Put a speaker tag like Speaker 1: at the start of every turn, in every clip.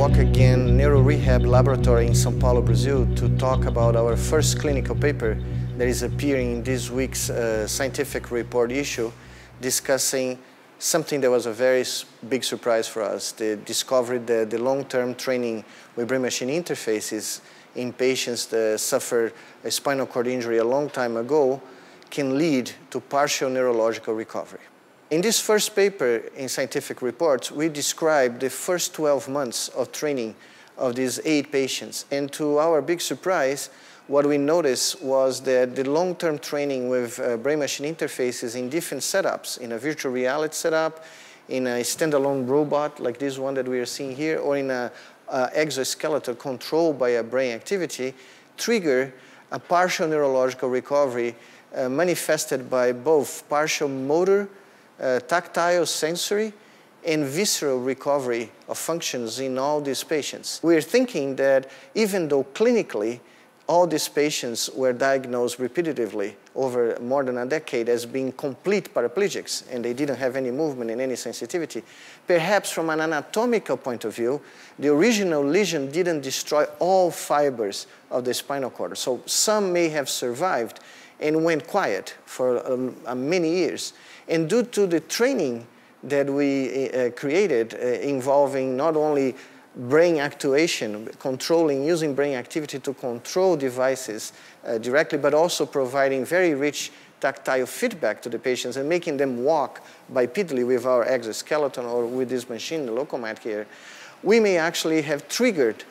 Speaker 1: walk again Neuro Rehab Laboratory in São Paulo, Brazil to talk about our first clinical paper that is appearing in this week's scientific report issue, discussing something that was a very big surprise for us, the discovery that the long-term training with brain-machine interfaces in patients that suffered a spinal cord injury a long time ago can lead to partial neurological recovery. In this first paper in scientific reports, we described the first 12 months of training of these 8 patients. And to our big surprise, what we noticed was that the long-term training with brain-machine interfaces in different setups, in a virtual reality setup, in a standalone robot like this one that we are seeing here, or in an exoskeleton controlled by a brain activity, trigger a partial neurological recovery manifested by both partial motor, tactile, sensory, and visceral recovery of functions in all these patients. We're thinking that even though clinically all these patients were diagnosed repetitively over more than a decade as being complete paraplegics and they didn't have any movement and any sensitivity, perhaps from an anatomical point of view, the original lesion didn't destroy all fibers of the spinal cord. So some may have survived and went quiet for many years. And due to the training that we created involving not only brain actuation, using brain activity to control devices directly, but also providing very rich tactile feedback to the patients and making them walk bipedally with our exoskeleton or with this machine, the Locomat here, we may actually have triggered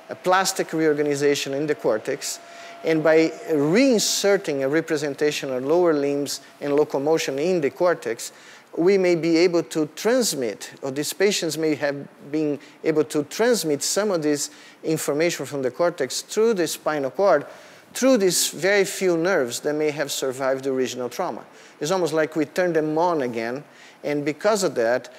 Speaker 1: a plastic reorganization in the cortex. And by reinserting a representation of lower limbs and locomotion in the cortex, we may be able to transmit, or these patients may have been able to transmit some of this information from the cortex through the spinal cord, through these very few nerves that may have survived the original trauma. It's almost like we turned them on again, and because of that,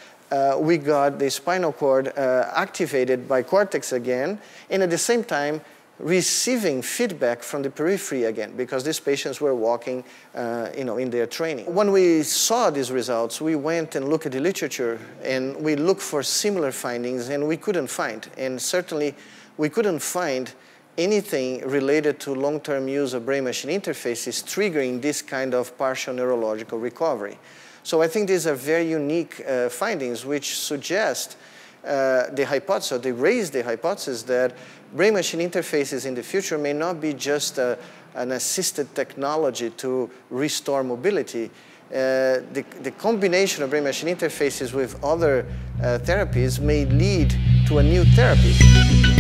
Speaker 1: we got the spinal cord activated by cortex again, and at the same time, receiving feedback from the periphery again, because these patients were walking in their training. When we saw these results, we went and looked at the literature and we looked for similar findings, and we couldn't find. And certainly we couldn't find anything related to long-term use of brain-machine interfaces triggering this kind of partial neurological recovery. So I think these are very unique findings which suggest the hypothesis, or they raise the hypothesis that brain-machine interfaces in the future may not be just an assisted technology to restore mobility. The combination of brain-machine interfaces with other therapies may lead to a new therapy.